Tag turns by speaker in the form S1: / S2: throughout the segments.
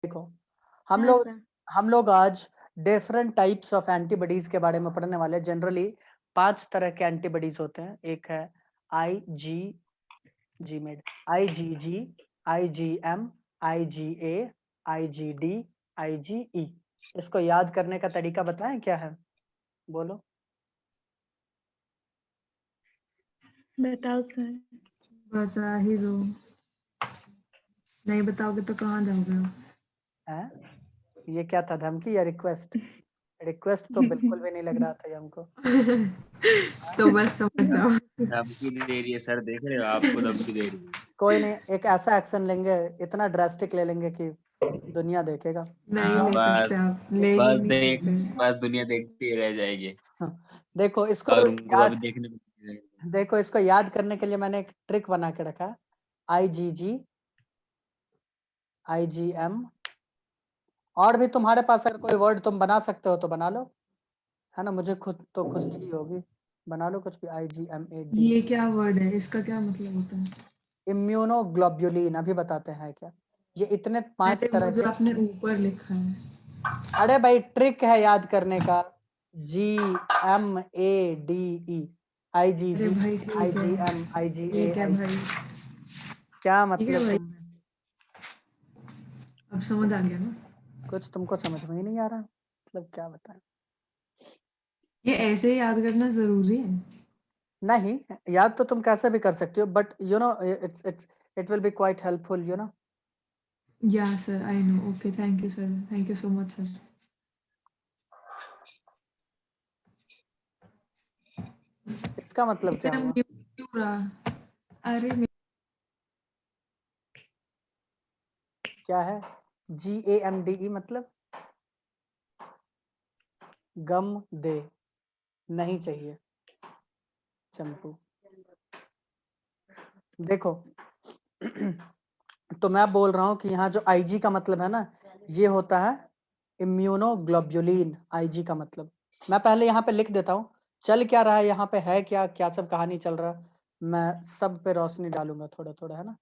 S1: देखो हम
S2: हाँ
S1: लोग
S2: सर।
S1: हम लोग आज डिफरेंट टाइप्स ऑफ एंटीबॉडीज के बारे में पढ़ने वाले हैं। जनरली 5 तरह के एंटीबॉडीज होते हैं। एक है IgMED, IgG, IgM, IgA, IgD, IgE. इसको याद करने का तरीका बताएं क्या है? बोलो।
S2: बताओ सर।
S3: बता ही दो, नहीं बताओगे तो कहाँ जाओगे आप?
S1: हैं? ये क्या था, धमकी या रिक्वेस्ट? रिक्वेस्ट तो बिल्कुल भी नहीं लग रहा था ये हमको।
S3: तो बस समझ जाओ।
S4: धमकी दे रही है सर, देख रहे हो, आपको धमकी दे रही है।
S1: कोई नहीं, एक ऐसा एक्शन लेंगे, इतना ड्रास्टिक ले लेंगे कि दुनिया देखेगा।
S3: नहीं
S4: हाँ,
S3: ले सकते आप, ले ही
S4: बस
S3: नहीं सकते।
S4: बस दुनिया देखती रह जाएगी।
S1: देखो इसको
S4: और उनको
S1: याद
S4: अभी देखने को नहीं मिलेगा।
S1: देखो इसको याद करने के लिए मैंने एक ट्रिक बना के रखा है। आईजीजी, आईजीएम, और भी तुम्हारे पास अगर कोई वर्ड तुम बना सकते हो तो बना लो, है ना? मुझे खुद तो खुशी ही होगी। बना लो कुछ भी। IgMAD।
S3: ये क्या वर्ड है, इसका क्या मतलब होता है?
S1: इम्यूनोग्लोब्युलिन, अभी बताते हैं क्या ये। इतने 5
S3: अरे
S1: तरह
S3: वो जो
S1: के।
S3: आपने ऊपर लिखा है।
S1: अरे भाई ट्रिक है याद करने का। GMADE,
S3: अरे
S1: IgG,
S3: भाई ठीक है,
S1: IgM, IgA,
S3: ठीक है भाई,
S1: क्या
S3: ठीक है
S1: मतलब
S3: भाई,
S1: तुम?
S3: अब समझ आ गया ना।
S1: कुछ तुमको समझ में ही नहीं आ रहा, मतलब क्या बताएं।
S3: ये ऐसे ही याद करना जरूरी है?
S1: नहीं, याद तो तुम कैसे भी कर सकती हो, but you know it will be quite helpful, you know.
S3: या sir, I know. Okay, thank you sir, thank you so much sir.
S1: इसका मतलब क्या
S3: एकदम
S1: हुआ?
S3: म्यूट क्यों रहा? अरे
S1: क्या है GAMDE? मतलब गम दे नहीं चाहिए चंपू। देखो तो मैं बोल रहा हूं कि यहाँ जो IG का मतलब है ना, ये होता है इम्यूनोग्लोब्युलिन। IG का मतलब मैं पहले यहाँ पे लिख देता हूँ। चल क्या रहा है यहाँ पे, है क्या क्या सब कहानी चल रहा है, मैं सब पे रोशनी डालूंगा थोड़ा थोड़ा, है ना।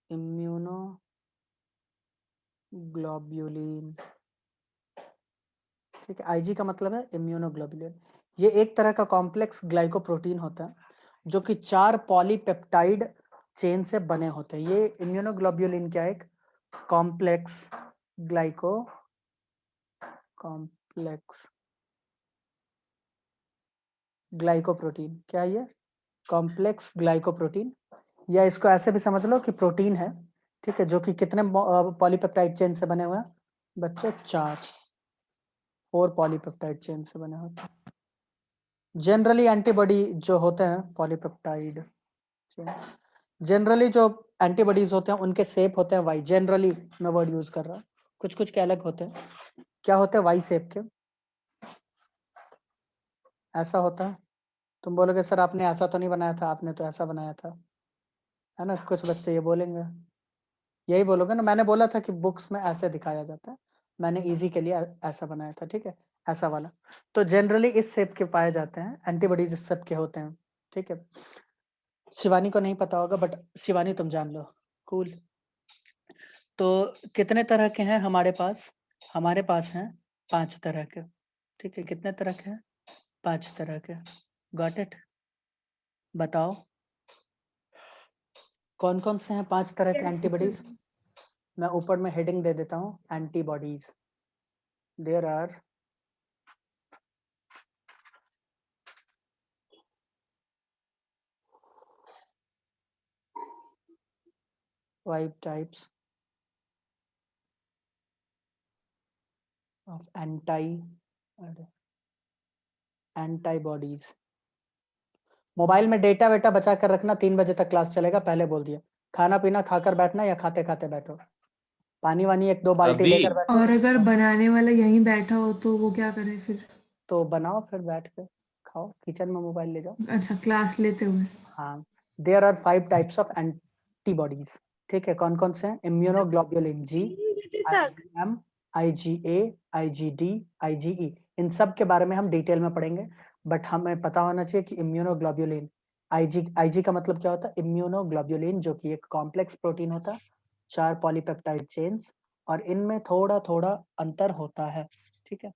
S1: इम्यूनोग्लोब्युलिन, ठीक है। IG का मतलब है इम्यूनोग्लोबुलिन। ये एक तरह का कॉम्प्लेक्स ग्लाइकोप्रोटीन होता है जो कि 4 पॉलीपेप्टाइड चेन से बने होते हैं। ये इम्यूनोग्लोबुलिन क्या है? एक कॉम्प्लेक्स ग्लाइकोप्रोटीन। क्या है ये? कॉम्प्लेक्स ग्लाइकोप्रोटीन, या इसको ऐसे भी समझ लो कि प्रोटीन है, ठीक है, जो कि कितने पॉलीपेप्टाइड चेन से बने हुए हैं बच्चों? 4 पॉलीपेप्टाइड चेन से बने होते हैं। जनरली एंटीबॉडी जो होते हैं पॉलीपेप्टाइड चेन, जनरली जो एंटीबॉडीज होते हैं उनके शेप होते हैं वाई। जनरली मैं वर्ड यूज कर रहा हूँ, कुछ कुछ के अलग होते हैं। क्या होते हैं? वाई शेप के। ऐसा होता है। तुम बोलोगे सर आपने ऐसा तो नहीं बनाया था, आपने तो ऐसा बनाया था, है ना? कुछ बच्चे ये बोलेंगे, यही बोलोगे ना, मैंने बोला था कि बुक्स में ऐसे दिखाया जाता है, मैंने इजी के लिए ऐसा बनाया था, ठीक है, ऐसा वाला। तो जनरली इस शेप के पाए जाते हैं एंटीबॉडीज, इस सब के होते हैं, ठीक है। शिवानी को नहीं पता होगा, बट शिवानी तुम जान लो, कूल। तो कितने तरह के हैं हमारे पास? हमारे पास हैं 5 तरह के, ठीक है। कितने तरह के हैं? 5 तरह के। Got it? बताओ कौन कौन से हैं 5 तरह के एंटीबॉडीज? मैं ऊपर में हेडिंग दे देता हूँ, antibodies. There are 5 types of antibodies। Mobile में डेटा वेटा बचा कर रखना, 3 बजे तक क्लास चलेगा, पहले बोल दिया। खाना पीना खाकर बैठना या खाते खाते बैठो। पानी वानी 1-2 बाल्टी
S4: अभी
S1: लेकर बैठो।
S3: और अगर बनाने वाला यहीं बैठा हो तो वो क्या करे फिर?
S1: तो बनाओ फिर बैठ के खाओ, किचन में मोबाइल ले जाओ।
S3: अच्छा, क्लास लेते हुए।
S1: हाँ, there are 5 types of antibodies, ठीक है। कौन कौन से हैं? Immunoglobulin G, IgM, IgA, IgD, IgE। इन सब के बारे में हम डिटेल में पढ़ेंगे, बट हमें पता होना चाहिए कि इम्यूनोग्लोबुलिन, IG का मतलब क्या होता है? इम्यूनोग्लोबुलिन, जो कि एक कॉम्प्लेक्स प्रोटीन होता है, 4 पॉलीपेप्टाइड चेन्स, और इनमें थोड़ा थोड़ा अंतर होता है, ठीक है,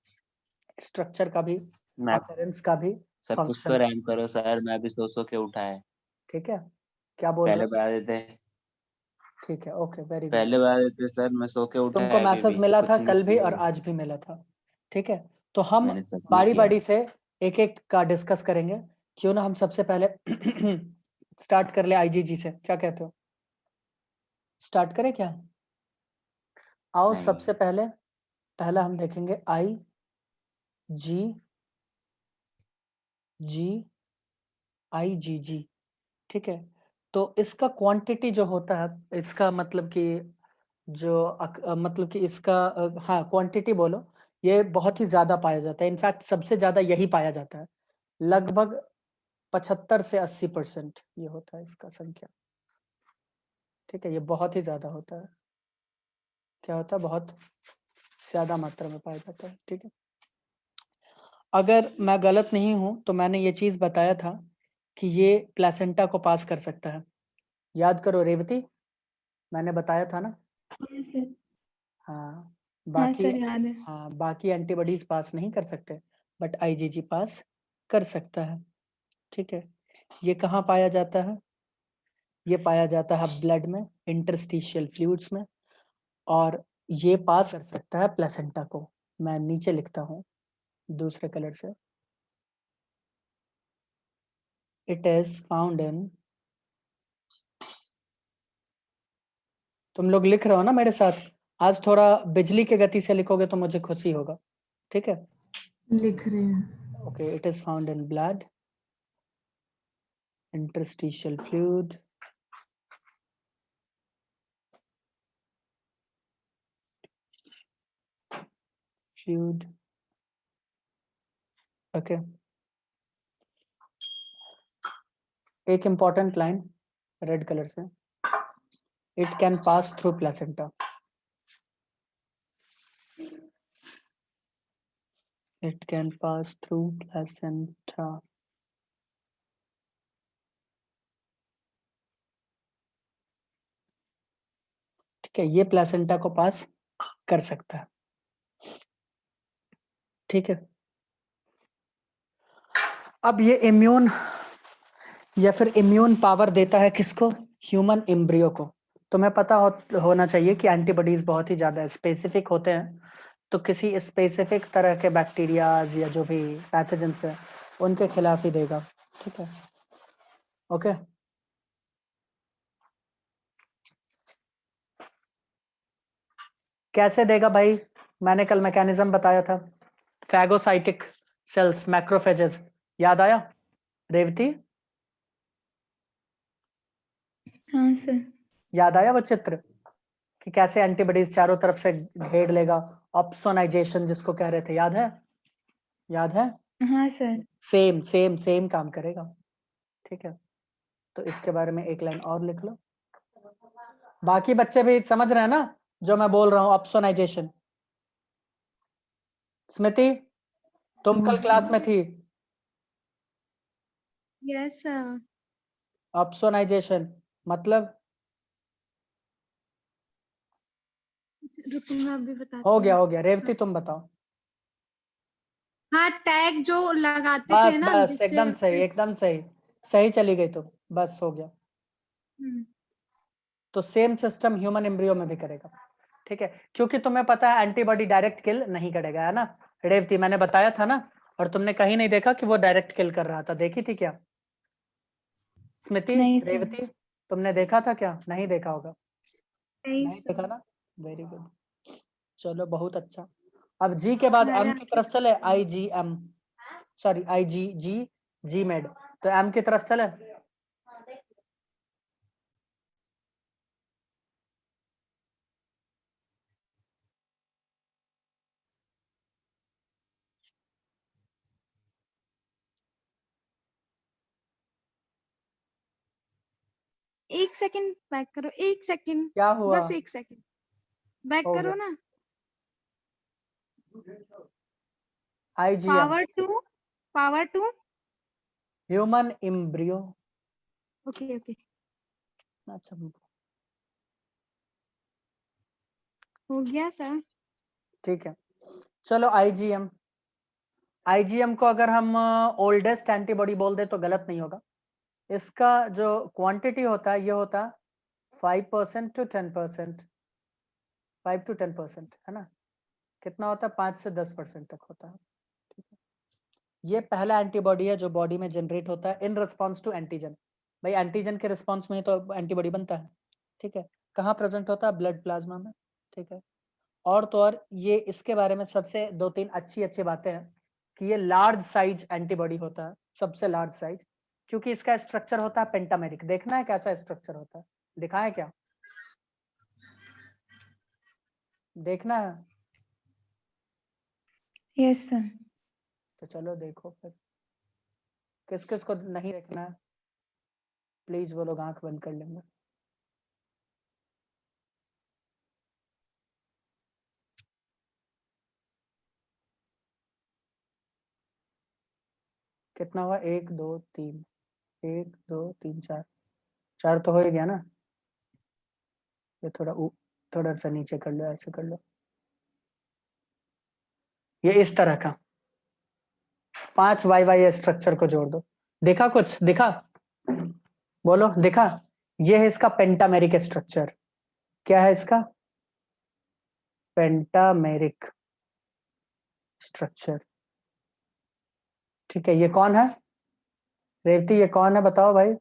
S1: स्ट्रक्चर का भी,
S4: मैं
S1: ऑकरेंस का भी,
S4: सर कुछ तो
S1: फंक्शंस,
S4: रैम करो सर, मैं भी सो के उठा है।
S1: ठीक है, क्या बोल रहे
S4: पहले
S1: हो?
S4: बता देते,
S1: ठीक है, ओके, वेरी गुड।
S4: पहले बता देते सर, मैं सो के उठा
S1: तुमको
S4: है अभी
S1: मैसेज
S4: भी,
S1: मिला था
S4: कुछ नहीं
S1: कल भी और
S4: किया।
S1: आज भी मिला था, ठीक है, तो हम
S4: मैंने सब नहीं
S1: बारी
S4: किया।
S1: बारी से एक एक का डिस्कस करेंगे। क्यों ना हम सबसे पहले स्टार्ट कर ले आईजीजी से, क्या कहते हो? स्टार्ट करें क्या? आओ,
S4: नहीं,
S1: सबसे पहले पहला हम देखेंगे आई जी जी आई जी जी, ठीक है। तो इसका क्वांटिटी जो होता है, इसका मतलब कि जो मतलब कि इसका हाँ क्वांटिटी बोलो, ये बहुत ही ज्यादा पाया जाता है, इनफैक्ट सबसे ज्यादा यही पाया जाता है, लगभग 75 से 80% ये होता है इसका संख्या, ठीक है, ये बहुत ही ज्यादा होता है, क्या होता है, बहुत ज्यादा मात्रा में पाया जाता है, ठीक है। अगर मैं गलत नहीं हूं तो मैंने ये चीज बताया था कि ये प्लेसेंटा को पास कर सकता है, याद करो रेवती, मैंने बताया था ना?
S2: हाँ सर।
S1: हाँ,
S2: हाँ
S1: बाकी,
S2: सर, याद है।
S1: हाँ बाकी एंटीबॉडीज पास नहीं कर सकते, बट आईजीजी पास कर सकता है, ठीक है। ये कहाँ पाया जाता है? ये पाया जाता है ब्लड में, इंटरस्टिशियल फ्लूइड्स में, और ये पास कर सकता है प्लेसेंटा को। मैं नीचे लिखता हूँ दूसरे कलर से, इट इज फाउंड इन, तुम लोग लिख रहे हो ना मेरे साथ? आज थोड़ा बिजली की गति से लिखोगे तो मुझे खुशी होगा, ठीक है।
S3: लिख रहे हैं।
S1: Okay, it is found in blood, interstitial fluid, okay. एक इंपॉर्टेंट लाइन रेड कलर से, it can pass through placenta, it can pass through placenta, ठीक है, ये प्लेसेंटा को पास कर सकता है, ठीक है। अब ये इम्यून या फिर इम्यून पावर देता है किसको? ह्यूमन एम्ब्रियो को। तुम्हें पता होना चाहिए कि एंटीबॉडीज बहुत ही ज्यादा स्पेसिफिक होते हैं, तो किसी स्पेसिफिक तरह के बैक्टीरियाज या जो भी पैथोजेंस है उनके खिलाफ ही देगा, ठीक है, ओके। कैसे देगा भाई? मैंने कल मैकेनिज्म बताया था, फैगोसाइटिक सेल्स, मैक्रोफेजेस, याद आया रेवती?
S2: हाँ सर।
S1: याद आया वो चित्र कि कैसे एंटीबॉडीज चारों तरफ से घेर लेगा, ऑप्सोनाइजेशन जिसको कह रहे थे, याद है? याद है?
S2: हाँ सर।
S1: सेम सेम सेम काम करेगा, ठीक है। तो इसके बारे में एक लाइन और लिख लो। बाकी बच्चे भी समझ रहे हैं ना जो मैं बोल रहा हूँ, ऑप्सोनाइजेशन? स्मृति, तुम कल क्लास में थी,
S2: यस सर।
S1: ऑप्सोनाइजेशन मतलब?
S2: रुको मैं अभी
S1: हो
S2: बताती
S1: गया
S2: हूँ।
S1: हो गया, रेवती तुम बताओ।
S2: हाँ, टैग जो लगाते थे
S1: बस
S2: ना
S1: बस
S2: जिससे
S1: एकदम सही, एकदम सही, सही चली गई तुम, बस हो गया।
S2: हम्म,
S1: तो सेम सिस्टम ह्यूमन एम्ब्रियो में भी करेगा, ठीक है, क्योंकि तुम्हें पता है एंटीबॉडी डायरेक्ट किल नहीं करेगा, है ना रेवती? मैंने बताया था ना, और तुमने कहीं नहीं देखा कि वो डायरेक्ट किल कर रहा था, देखी थी क्या स्मृति?
S2: नहीं सर।
S1: रेवती, तुमने देखा था क्या? नहीं देखा होगा,
S2: नहीं
S1: नहीं देखा
S2: सर।
S1: ना, वेरी गुड, चलो बहुत अच्छा। अब जी के बाद
S2: हमारे
S1: एम की तरफ चले,
S2: आँखें-
S1: I G M, sorry I G G, G made, तो एम की तरफ चले।
S2: एक सेकंड बैक करो, एक सेकंड,
S1: क्या हुआ?
S2: बस एक सेकंड बैक
S1: हो
S2: करो
S1: गया,
S2: ना।
S1: I G M,
S2: power two, power two.
S1: Human embryo,
S2: okay okay.
S1: अच्छा,
S2: हो गया सर।
S1: ठीक है, चलो आईजीएम। आईजीएम को अगर हम ओल्डेस्ट एंटीबॉडी बोल दे तो गलत नहीं होगा। इसका जो क्वांटिटी होता है ये होता है 5% to 10%, 5 to 10%, है ना? कितना होता है? 5 से 10% तक होता है। ठीक है, ये पहला एंटीबॉडी है जो बॉडी में जनरेट होता है इन रिस्पॉन्स टू एंटीजन। भाई एंटीजन के रिस्पॉन्स में ही तो एंटीबॉडी बनता है। ठीक है, कहाँ प्रेजेंट होता है? ब्लड प्लाज्मा में। ठीक है, और तो और ये इसके बारे में सबसे 2-3 अच्छी बातें हैं कि ये लार्ज साइज एंटीबॉडी होता है, सबसे लार्ज साइज, क्योंकि इसका स्ट्रक्चर होता है पेंटामेरिक। देखना है कैसा स्ट्रक्चर होता है? दिखाएं क्या? देखना है?
S2: Yes sir.
S1: तो चलो देखो फिर। किस किस को नहीं देखना है प्लीज वो लोग आंख बंद कर लेंगे। कितना हुआ? 1 2 3, 1 2 3 4, 4 तो हो ही गया ना? ये थोड़ा सा नीचे कर लो, ऐसे कर लो। ये इस तरह का 5 वाई स्ट्रक्चर को जोड़ दो। देखा कुछ? दिखा? बोलो दिखा? ये है इसका पेंटामेरिक स्ट्रक्चर। क्या है इसका? Pentameric structure. ठीक है, ये कौन है? रेवती ये कौन है बताओ भाई?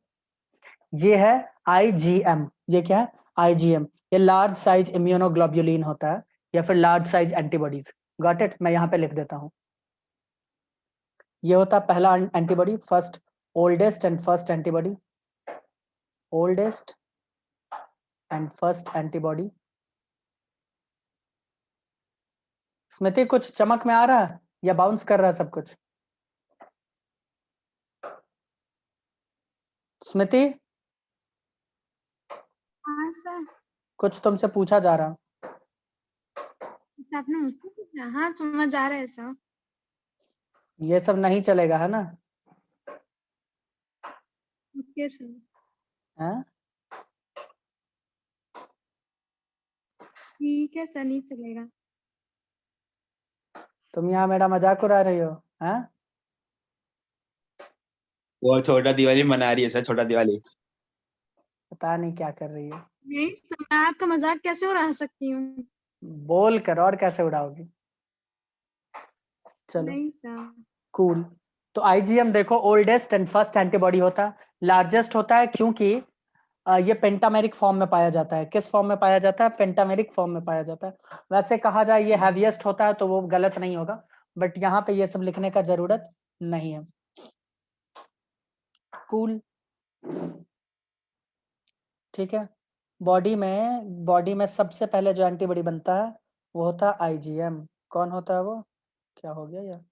S1: ये है आईजीएम। ये क्या है? आईजीएम। ये लार्ज साइज इम्यूनोग्लोबुलिन होता है या फिर large size antibodies. Got it? मैं यहाँ पे लिख देता हूँ। ये होता है पहला antibody, first oldest and first antibody. Oldest and first antibody. स्मृति कुछ चमक में आ रहा है या बाउंस कर रहा है सब कुछ? स्मृति
S2: हाँ सर।
S1: कुछ तुमसे पूछा जा रहा।
S2: आपने मुझसे पूछा? हाँ समझ आ रहा है सर।
S1: ये सब नहीं चलेगा है ना?
S2: Okay sir.
S1: हैं?
S2: ठीक है सर, नहीं चलेगा।
S1: तुम यहाँ मेरा मजाक उड़ा रही हो? हैं?
S4: वो छोटा दिवाली मना रही है सर, छोटा दिवाली।
S1: पता नहीं क्या कर रही है।
S2: नहीं सर, मैं आपका मजाक कैसे उड़ा सकती हूँ?
S1: बोल कर और कैसे उड़ाओगी? चलो
S2: नहीं सर।
S1: कूल। तो आईजीएम देखो ओल्डेस्ट एंड फर्स्ट एंटीबॉडी होता है, लार्जेस्ट होता है क्योंकि ये पेंटामेरिक फॉर्म में पाया जाता है। किस फॉर्म में पाया जाता है? पेंटामेरिक फॉर्म में पाया जाता है। वैसे कहा जाए ये हैवीएस्ट होता है तो वो गलत नहीं होगा, बट यहाँ पे ये सब लिखने का जरूरत नहीं है। कूल। ठीक है, बॉडी में सबसे पहले जो एंटीबॉडी बनता है वो होता है आईजीएम। कौन होता है वो? क्या हो गया यार?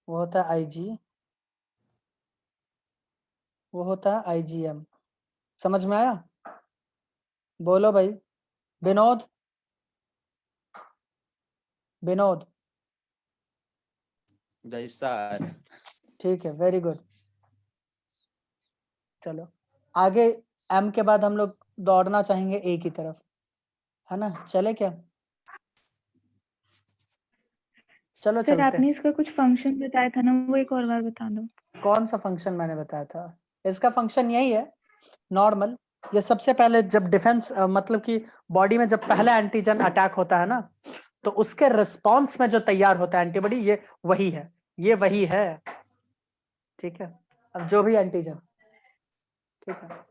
S1: वो होता है वो होता है आईजीएम। समझ में आया? बोलो भाई। विनोद, विनोद।
S4: जय सर।
S1: ठीक है, वेरी गुड। चलो आगे, एम के बाद हम लोग दौड़ना चाहेंगे ए की तरफ, है ना? चले क्या? चलो
S5: सर
S1: चलते हैं।
S5: आपने इसका कुछ फंक्शन बताया था ना, वो एक और बार बता दो।
S1: कौन सा फंक्शन मैंने बताया था? इसका फंक्शन यही है नॉर्मल। ये सबसे पहले जब डिफेंस मतलब कि बॉडी में जब पहला एंटीजन अटैक होता है ना, तो उसके रिस्पॉन्स में जो तैयार होता है एंटीबॉडी, ये वही है, ये वही है। ठीक है, अब जो भी एंटीजन, ठीक है,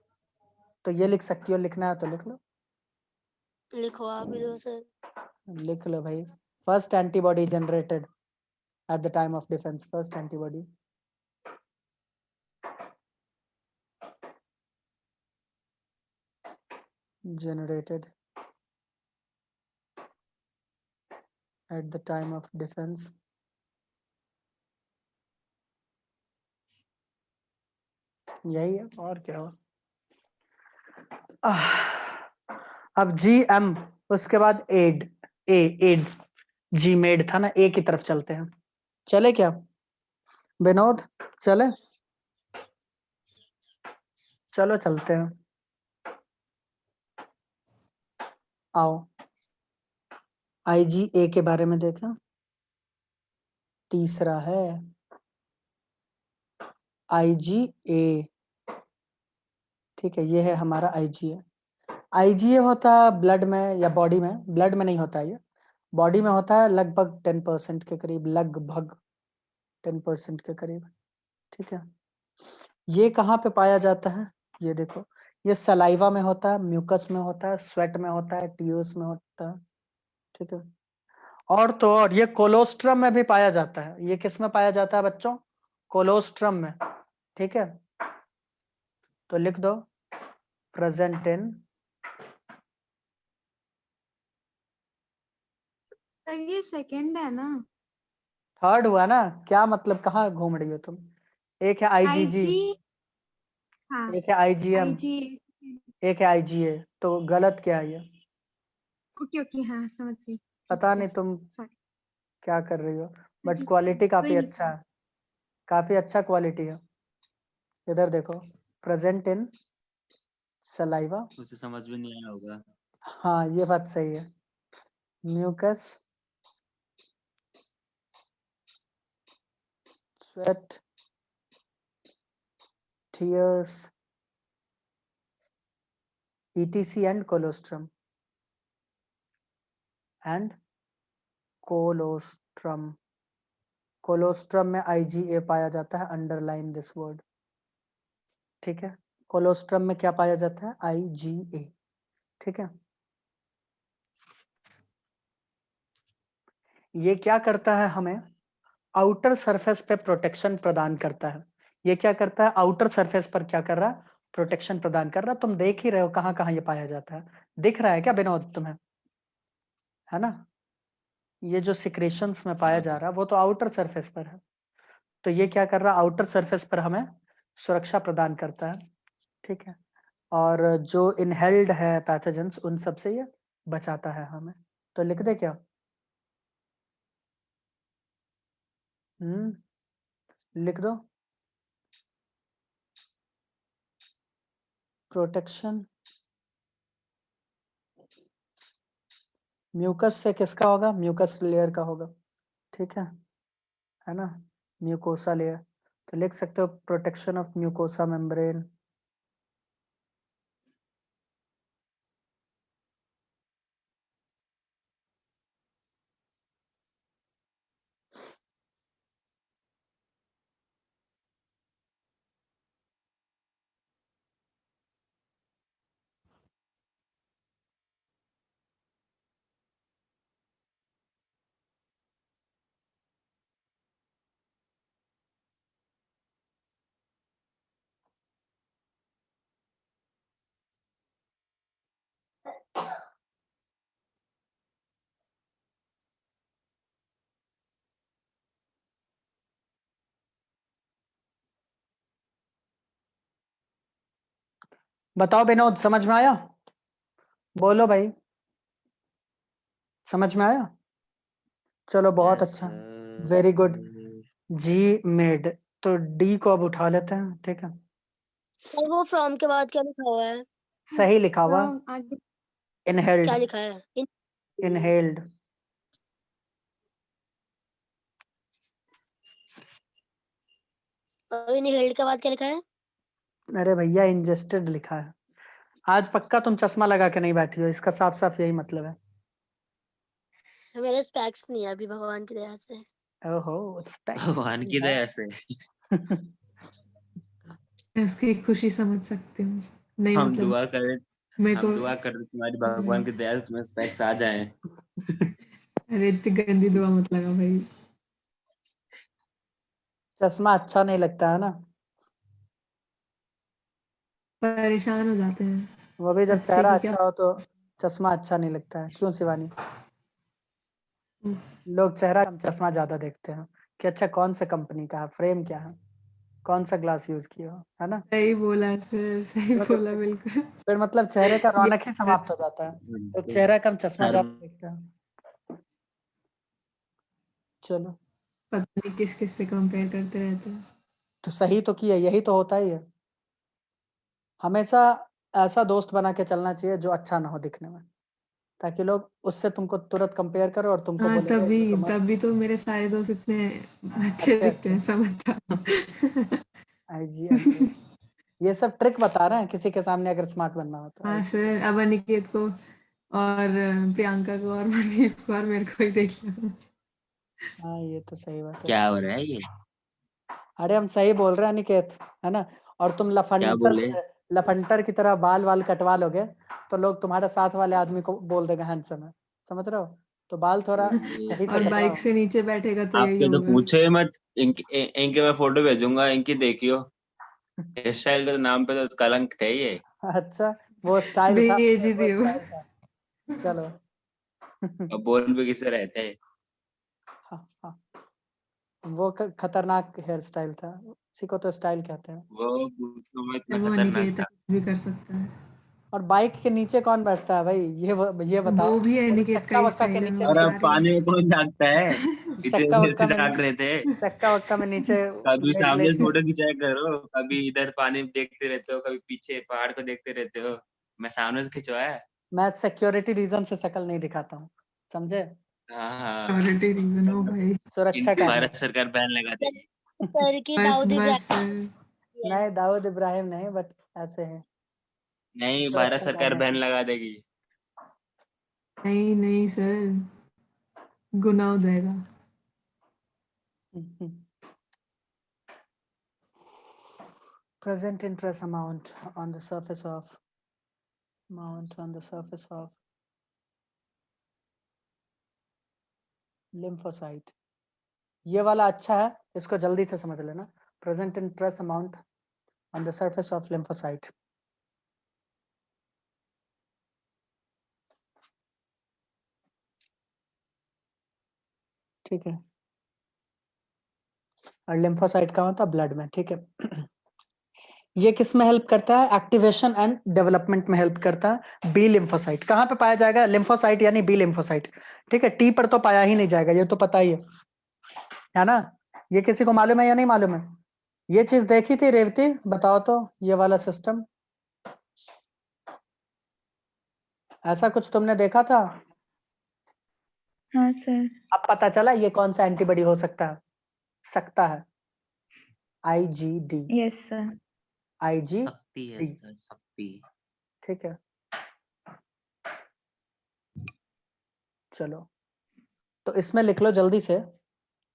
S1: तो ये लिख सकती हो, लिखना है तो लिख लो।
S6: लिखवा भी दो सर।
S1: लिख लो भाई। First antibody generated at the time of defense, first antibody generated at the time of defense यही है और क्या हो। अब GM, उसके बाद एड, एड, जी मेड था ना, ए की तरफ चलते हैं। चले क्या विनोद? चले? चलो चलते हैं, आओ। IgA के बारे में देखा, तीसरा है IgA, ठीक है, ये है हमारा IgA। IgA होता है ब्लड में या बॉडी में, ब्लड में नहीं होता है ये, बॉडी में होता है लगभग 10% के करीब, लगभग 10% के करीब, ठीक है। ये कहाँ पे पाया जाता है, ये देखो, ये सलाइवा में होता है, म्यूकस में होता है, स्वेट में होता है, टीयर्स में होता है, ठीक है। और तो और ये कोलोस्ट्रम में भी पाया जाता है। ये किस में पाया जाता है बच्चों, कोलोस्ट्रम में, ठीक है। तो लिख दो प्रेजेंट इन,
S2: सर ये सेकंड है ना,
S1: थर्ड हुआ ना, क्या मतलब कहाँ घूम रही हो तुम। एक है IgG,
S2: IG, हाँ
S1: एक है IgM,
S2: IG,
S1: एक है IgA, तो गलत क्या है ये,
S2: ओके ओके, हाँ समझ गई।
S1: पता नहीं तुम
S2: सॉरी,
S1: क्या कर रही हो, बट क्वालिटी काफी
S2: कोई नहीं।
S1: अच्छा है, काफी अच्छा क्वालिटी है। इधर देखो, प्रेजेंट इन सलाइवा,
S4: उसे समझ में नहीं आया होगा।
S1: हाँ ये बात सही है, mucus, sweat, tears, ETC and colostrum, and colostrum, colostrum में IgA पाया जाता है, अंडरलाइन दिस वर्ड, ठीक है। कोलोस्ट्रम में क्या पाया जाता है, IgA, ठीक है। ये क्या करता है, हमें आउटर सरफेस पे प्रोटेक्शन प्रदान करता है। ये क्या करता है, आउटर सरफेस पर क्या कर रहा है, प्रोटेक्शन प्रदान कर रहा है। तुम देख ही रहे हो कहाँ कहाँ ये पाया जाता है, दिख रहा है क्या विनोद तुम्हें, है ना। ये जो सिक्रेशंस में पाया जा रहा है वो तो आउटर सरफेस पर है, तो ये क्या कर रहा है, आउटर सरफेस पर हमें सुरक्षा प्रदान करता है, ठीक है। और जो इनहेल्ड है पैथोजेंस, उन सब से ये बचाता है हमें। तो लिख दे क्या, लिख दो, प्रोटेक्शन, म्यूकस से किसका होगा, म्यूकस लेयर का होगा, ठीक है ना, म्यूकोसा लेयर। तो लिख सकते हो प्रोटेक्शन ऑफ म्यूकोसा मेम्ब्रेन, बताओ विनोद, समझ में आया, बोलो भाई, समझ में आया, चलो बहुत अच्छा, वेरी गुड। जी मेड, तो डी को अब उठा लेते हैं, ठीक है,
S6: सर वो फ्रॉम के बाद क्या लिखा हुआ है?
S1: सही लिखा हुआ,
S2: सर आगे
S1: इनहेल्ड,
S6: क्या लिखा है?
S1: इनहेल्ड,
S6: और इनहेल्ड के बाद क्या लिखा है?
S1: अरे भैया इंजेस्टेड लिखा है। आज पक्का तुम चश्मा लगा के नहीं बैठी हो, इसका साफ साफ यही मतलब है।
S6: मेरे स्पेक्स नहीं है अभी, भगवान की दया से।
S1: ओहो specs
S4: भगवान की दया से
S3: मैं उसकी खुशी समझ सकती हूँ। नहीं
S4: हम
S3: मतलब
S4: दुआ करें,
S3: मेरे
S4: हम
S3: को,
S4: दुआ करें तुम्हारी भगवान की दया से तुम्हें स्पेक्स आ जाएं।
S3: अरे इतनी गंदी दुआ मत लगा भाई।
S1: चश्मा अच्छा नहीं लगता है ना,
S3: परेशान हो जाते हैं।
S1: वो भी जब
S3: अच्छे
S1: चेहरा
S3: की क्या।
S1: अच्छा हो तो चश्मा अच्छा नहीं लगता है, क्यों शिवानी, लोग चेहरा कम चश्मा ज्यादा देखते हैं कि अच्छा कौन सा कंपनी का है, फ्रेम क्या है, कौन सा ग्लास यूज किया हो, है ना।
S3: सही बोला सर, सही
S1: तो
S3: बोला बिल्कुल।
S1: फिर मतलब चेहरे का
S3: ये
S1: रौनक ही समाप्त हो जाता है, तो
S4: तो
S1: चेहरा कम चश्मा
S4: सर
S1: ज्यादा देखता है। चलो,
S3: पता नहीं किस किस से कंपेयर करते रहते हैं।
S1: तो सही तो किया, यही तो होता ही है, हमेशा ऐसा दोस्त बना के चलना चाहिए जो अच्छा ना हो दिखने में, ताकि लोग उससे तुमको तुरंत कंपेयर करो और तुमको
S3: हाँ
S1: बोलेंगे
S3: तभी
S1: ये तो मस्त
S3: तभी तो मेरे सारे दोस्त इतने अच्छे
S1: अच्छे
S3: दिखते हैं, समझता।
S1: आईजी ये सब ट्रिक बता रहे हैं किसी के सामने अगर स्मार्ट बनना हो तो।
S3: हाँ सर, अब अनिकेत को और प्रियंका को और मनदीप को और मेरे को ही देख लो।
S1: हाँ ये तो सही बात है।
S4: क्या हो रहा है ये?
S1: अरे हम सही बोल रहे हैं अनिकेत, है ना? और तुम
S4: क्या बोले?
S1: लफंटर की तरह बाल कटवा लोगे तो लोग तुम्हारे साथ वाले आदमी को बोल देगा हैंडसम है, समझ रहे हो? तो बाल थोड़ा सही से
S3: और बाइक
S1: कटवाओ।
S3: से नीचे बैठेगा तो यही
S4: आपके तो
S3: होगा।
S4: पूछो ही मत। इनके मैं फोटो भेजूंगा, इनकी देखियो। हेयर स्टाइल के तो नाम पे तो कलंक थे ये।
S1: अच्छा वो स्टाइल था,
S3: भेज ही
S1: वो
S3: दियो।
S1: स्टाइल था। चलो
S4: अब बोल भी किसे रहते हैं।
S1: हाँ हाँ वो खतरनाक हेयर स्टाइल था, इसी को तो स्टाइल कहते हैं।
S4: वो पूछो मत, मैं
S3: वो
S4: खतरनाक
S3: अनिकेत
S4: था।
S3: भी कर सकता है।
S1: और बाइक के नीचे कौन बैठता है भाई, ये बताओ।
S3: वो भी
S1: वो
S3: अनिकेत का
S1: चक्का
S3: ही
S1: वक्का के
S3: स्टाइल है, मैं
S1: नीचे
S4: और
S1: नहीं
S4: अब
S3: बता
S1: बैठता।
S3: रही हूँ।
S4: पानी में कौन जागता है? इतने
S1: चक्का
S4: देर से
S1: वक्का में
S4: डांट रहे थे।
S1: चक्का वक्का में नीचे
S4: कभी
S1: लेट
S4: सामने
S1: लेट
S4: से फोटो खिंचाया करो, कभी इधर पानी में देखते रहते हो, कभी पीछे पहाड़ को देखते रहते हो। मैं सामने से खिंचवाया।
S1: मैं सिक्योरिटी रीजन से शक्ल नहीं दिखाता हूँ, समझे?
S4: हाँ हाँ।
S3: सिक्योरिटी रीजन हो भाई।
S1: सुरक्षा
S4: इनकी
S1: कारण
S4: भारत सरकार बैन लगा देगी।
S6: सर की
S3: बस
S6: दाऊद
S3: बस
S6: इब्राहिम
S3: सर।
S6: है।
S1: नहीं दाऊद इब्राहिम नहीं, बट ऐसे है
S4: नहीं, भारत
S1: सुरक्षा
S4: सरकार
S1: कारण
S4: बैन
S1: से।
S4: लगा देगी।
S3: नहीं नहीं सर, गुनाह हो जाएगा।
S1: Present interest amount on the surface of lymphocyte। ये वाला अच्छा है, इसको जल्दी से समझ लेना। Present interest amount on the surface of lymphocyte। ठीक है, और लिम्फोसाइट का होता है ब्लड में, ठीक है। ये किस में हेल्प करता है? एक्टिवेशन एंड डेवलपमेंट में हेल्प करता है। बी लिम्फोसाइट कहाँ पे पाया जाएगा? लिम्फोसाइट यानी बी लिम्फोसाइट, ठीक है। टी पर तो पाया ही नहीं जाएगा, ये तो पता ही है ना? ये किसी को मालूम है या नहीं मालूम है? ये चीज देखी थी रेवती, बताओ तो, ये वाला सिस्टम ऐसा कुछ तुमने देखा था?
S5: हाँ सर।
S1: अब पता चला ये कौन सा एंटीबॉडी हो सकता है। IgD,
S5: yes sir.
S4: शक्ति है
S1: IgD,
S4: सर, शक्ति।
S1: ठीक है। चलो तो इसमें लिख लो जल्दी से,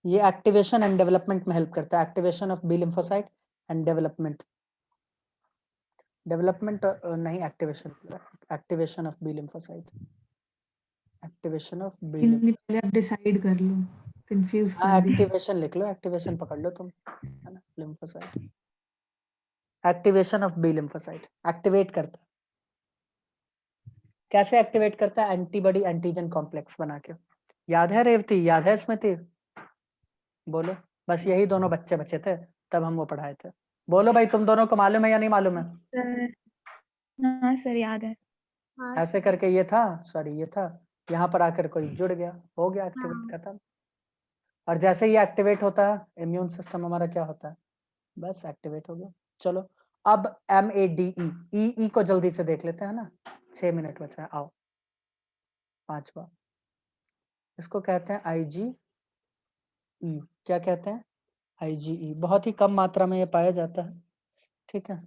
S1: ये एक्टिवेशन एंड डेवलपमेंट में हेल्प करता है। Activation of B lymphocyte and development नहीं, activation of B lymphocyte, activation of B
S3: नहीं, पहले आप डिसाइड कर लो, कंफ्यूज
S1: हाँ
S3: कर दिया।
S1: एक्टिवेशन लिख लो, एक्टिवेशन पकड़ लो तुम, है ना? Lymphocyte, activation of B lymphocyte activate करता है। कैसे एक्टिवेट करता है? एंटीबॉडी एंटीजन कॉम्प्लेक्स बना के। याद है रेवती, याद है स्मृति? बोलो, बस यही दोनों बच्चे बचे थे तब हम वो पढ़ाए थे। बोलो भाई, तुम दोनों को मालूम है या नहीं मालूम है?
S5: सर हाँ सर याद है।
S6: हाँ
S1: ऐसे
S6: सर।
S1: करके ये था, सॉरी ये था, यहाँ पर आकर कोई जुड़ गया, हो गया एक्टिवेट,
S6: हाँ।
S1: खत्म। और जैसे ही एक्टिवेट होता है इम्यून सिस्टम हमारा क्या होता है? बस एक्टिवेट हो गया। चलो अब MADE, ई को जल्दी से देख लेते हैं ना, 6 मिनट बचा है, आओ। 5वां, इसको कहते हैं IgE। क्या कहते हैं? IgE। बहुत ही कम मात्रा में ये पाया जाता है, ठीक है,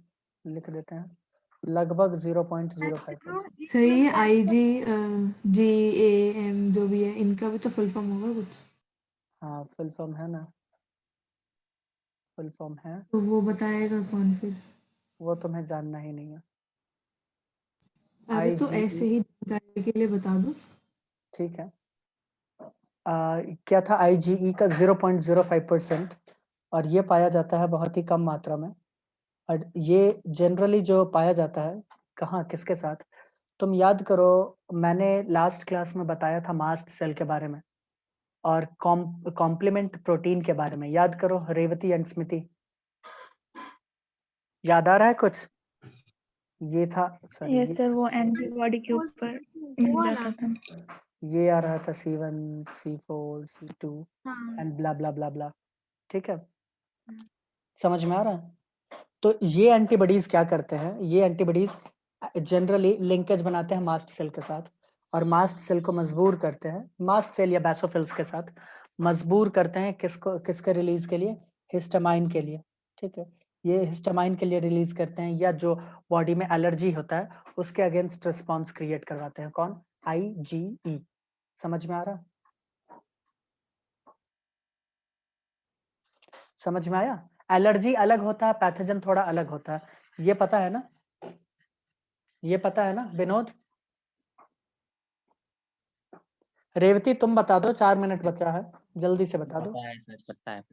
S1: लिख देते हैं लगभग 0.05%।
S3: सही है। IgGAM जो भी है, इनका भी तो फुल फॉर्म होगा कुछ,
S1: हाँ फुल फॉर्म है ना, फुल फॉर्म है,
S3: तो वो बताएगा कौन फिर?
S1: वो तुम्हें जानना ही नहीं है।
S3: अरे तो
S1: IgE,
S3: ऐसे ही जानकारी के लिए बता दो।
S1: ठीक है। क्या था? IgE का 0.05%, और ये पाया जाता है बहुत ही कम मात्रा में। और ये जनरली जो पाया जाता है कहाँ, किसके साथ? तुम याद करो, मैंने लास्ट क्लास में बताया था मास्ट सेल के बारे में और कॉम्प्लीमेंट प्रोटीन के बारे में, याद करो रेवती एंड स्मृति, याद आ रहा है कुछ? ये था, सॉरी
S5: यस सर, वो एंटीबॉडी के ऊपर मिल जाता था।
S1: ये आ रहा था C1 C4 C2
S6: हाँ।
S1: एंड ब्ला ब्ला ब्ला ब्ला, ठीक है, समझ में आ रहा है? तो ये एंटीबॉडीज क्या करते हैं? ये एंटीबॉडीज जनरली लिंकेज बनाते हैं मास्ट सेल के साथ, और मास्ट सेल को मजबूर करते हैं, मास्ट सेल या बेसोफिल्स के साथ मजबूर करते हैं किसको, किसके रिलीज के लिए, हिस्टामाइन के लिए, ठीक है। ये हिस्टामाइन के लिए रिलीज करते हैं, या जो बॉडी में एलर्जी होता है उसके अगेंस्ट रिस्पॉन्स क्रिएट करवाते हैं। कौन? IgE। समझ में आ रहा? समझ में आया? एलर्जी अलग होता है, पैथोजन थोड़ा अलग होता है, ये पता है ना? ये पता है ना विनोद? रेवती तुम बता दो, 4 मिनट बचा है, जल्दी से बता दो।
S4: पता है सर, पता है।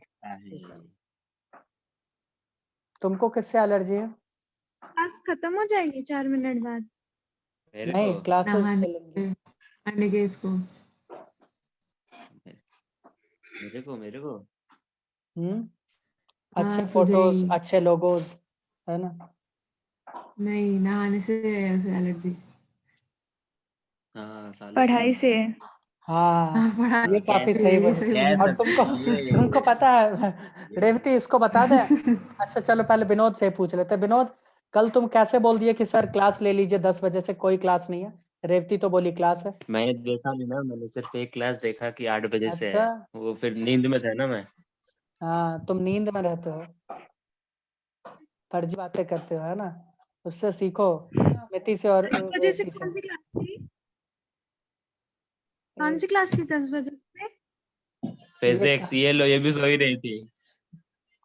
S1: तुमको किससे एलर्जी है?
S2: क्लास खत्म हो जाएगी 4 मिनट बाद।
S4: मेरे
S1: नहीं,
S4: को
S1: क्लासेस
S3: नहाने
S1: चलेंगी।
S3: अनिकेत को।
S4: मेरे को
S1: अच्छे
S3: हाँ, तुझे
S1: फोटोज,
S3: ही।
S1: अच्छे लोगोज, है ना?
S3: नहीं, नहाने से एलर्जी।
S4: हाँ सालों
S5: पढ़ाई से।
S1: हाँ,
S3: हाँ, पढ़ा
S1: ये काफी
S4: कैसे
S1: सही
S3: ये
S1: बोला।
S3: सही
S1: और
S3: बोला।
S1: तुमको पता है रेवती, इसको बता दे। अच्छा चलो पहले विनोद से पूछ लेते हैं। विनोद, कल तुम कैसे बोल दिए कि सर क्लास ले लीजिए 10 बजे से, कोई क्लास नहीं है? रेवती तो बोली क्लास है।
S4: मैंने देखा नहीं ना, मैंने सिर्फ एक क्लास देखा कि 8 बजे से
S1: अच्छा,
S4: है, वो फिर नींद में था ना मैं।
S1: हाँ तुम नींद में रहते हो, फर्जी बातें करते हो, है ना? उससे सीखो, मिति से और
S2: 10 बजे से
S1: रेवती
S2: कौन
S1: से।
S2: सी क्लास थी? कौन सी क्लास थी 10 बजे से?
S4: फिजिक्स, ये लो, ये भी सो ही रही थी।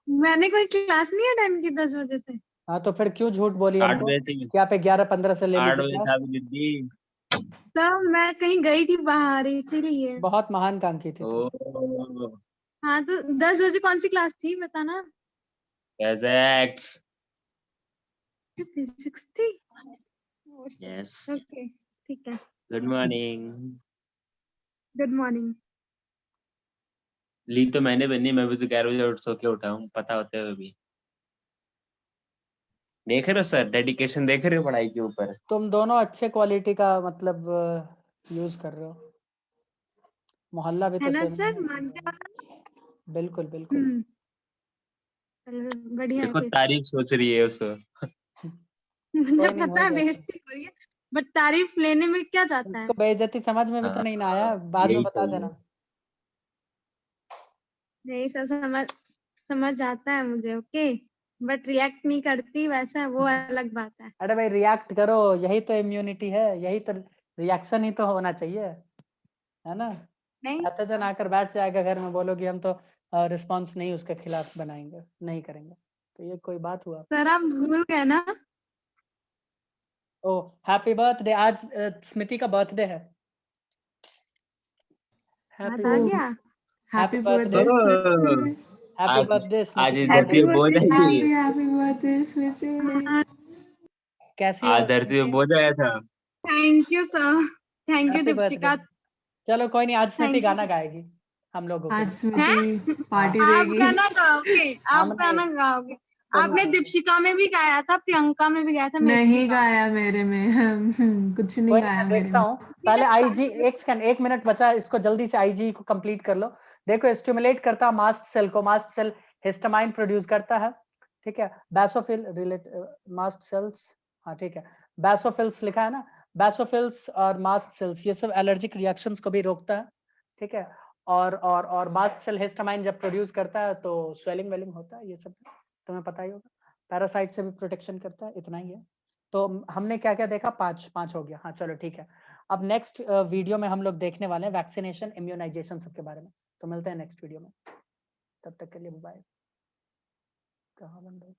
S2: मैंने कोई क्लास नहीं अटेंड की 10 बजे से।
S1: हाँ तो फिर क्यों झूठ बोली
S4: 8
S1: हमको
S4: बजे थी,
S1: कि आप 11:15 से ले ली
S4: 8
S1: थी
S4: बजे
S1: क्लास?
S4: था भी दीदी।
S2: तब मैं कहीं गई थी बाहर, इसीलिए।
S1: बहुत महान काम की थी तुम।
S4: ओ
S2: हाँ तो 10 बजे कौन सी क्लास थी बताना?
S4: फिजिक्स।
S2: फिजिक्स थी।
S4: यस,
S2: ओके, ठीक है।
S4: Good morning.
S2: Good morning.
S4: ली तो मैंने भी नहीं, मैं भी तो 11 बजे उठ सो के उठा हूँ, पता होते हुए भी। देख रहे हो सर, डेडिकेशन देख रहे हो पढ़ाई के ऊपर।
S1: तुम दोनों अच्छे क्वालिटी का मतलब यूज कर रहे हो। मोहल्ला भी
S2: है
S1: तो
S2: ना
S1: सेम
S2: सर,
S1: है।
S2: मानते हो?
S1: बिल्कुल बिल्कुल।
S2: हम्म, चलो बढ़िया है
S4: देखो
S2: फिर।
S4: तारीफ सोच रही है उसको।
S2: मुझे
S1: कोई नहीं,
S2: पता
S1: हो
S2: है
S1: जाएगा।
S2: बेइज्जती हो रही है, बट तारीफ लेने में क्या जाता है।
S1: उसको बेइज्जती समझ में भी तो
S4: हाँ,
S1: नहीं ना आया, बाद में
S4: यही
S1: बता
S4: चाहिए।
S1: देना।
S2: नहीं सर, समझ समझ आता है मुझे, ओके, बट रिएक्ट नहीं करती वैसा, वो अलग बात है।
S1: अरे भाई रिएक्ट करो, यही तो इम्यूनिटी है, यही तो रिएक्शन ही तो होना चाहिए, है ना?
S2: नहीं
S1: पैथोजन आकर बैठ जाएगा घर में, बोलोगे हम तो रिस्पॉन्स नहीं उसके खिलाफ बनाएंगे, नहीं करेंगे, तो ये कोई बात हुआ?
S2: सर, आप भूल गए ना?
S1: ओ हैप्पी बर्थडे, आज स्मिति का बर्थडे है। हैप्पी
S2: याद आ
S3: ओ,
S2: गया।
S1: Happy
S3: happy
S1: birthday,
S3: birthday.
S1: Happy
S4: आज
S1: बर्थडे
S4: आज
S1: स्मिति
S4: इस
S1: की
S5: हैप्पी
S4: धरती
S1: बेटी।
S4: पे बोझ
S5: बर्थडे।
S4: आई थी।
S3: Happy birthday sweety.
S2: हाँ,
S1: कैसी हो
S4: आज धरती पे
S1: स्मिति?
S4: बोझ आया था।
S2: Thank you sir, thank you
S1: happy birthday.
S2: Deepika.
S1: चलो कोई नहीं, आज स्मिति
S2: थैंक
S1: गाना
S2: यू।
S1: गाएगी हम लोगों के
S3: आज
S1: लिए।
S3: स्मृति
S1: हाँ,
S3: पार्टी
S2: आप
S3: देगी।
S2: गाना गाओगे? आप
S1: हमने
S2: गाना गाओगे?
S1: तुम
S2: आपने दीपिका में भी गाया था, प्रियंका में भी गाया था, मैं भी
S3: नहीं
S2: गाऊंगी।
S3: गाया मेरे में। कुछ नहीं
S1: कोई नहीं,
S3: गाया
S1: मैं
S3: मेरे
S1: देखता
S3: में।
S1: हूँ। पहले आईजी, एक सेकंड, 1 मिनट बचा है, इसको जल्दी से आईजी को कंप्लीट कर लो। देखो स्टिमुलेट करता है मास्ट सेल को, मास्ट सेल हिस्टामाइन प्रोड्यूस करता है, ठीक है। बैसोफिल रिलेट मास्ट सेल्स, हाँ ठीक है, बैसोफिल्स लिखा है ना, बैसोफिल्स और मास्ट सेल्स ये सब एलर्जिक रिएक्शंस को भी रोकता है, ठीक है। और मास्ट सेल हिस्टामाइन जब प्रोड्यूस करता है तो स्वेलिंग वेलिंग होता है, ये सब तुम्हें पता ही होगा। पैरासाइट से भी प्रोटेक्शन करता है, इतना ही है। तो हमने क्या क्या देखा? 5 हो गया, हाँ चलो ठीक है। अब नेक्स्ट वीडियो में हम लोग देखने वाले हैं वैक्सीनेशन, इम्यूनाइजेशन सबके बारे में। तो मिलते हैं नेक्स्ट वीडियो में, तब तक के लिए बाय। कहाँ बंद है?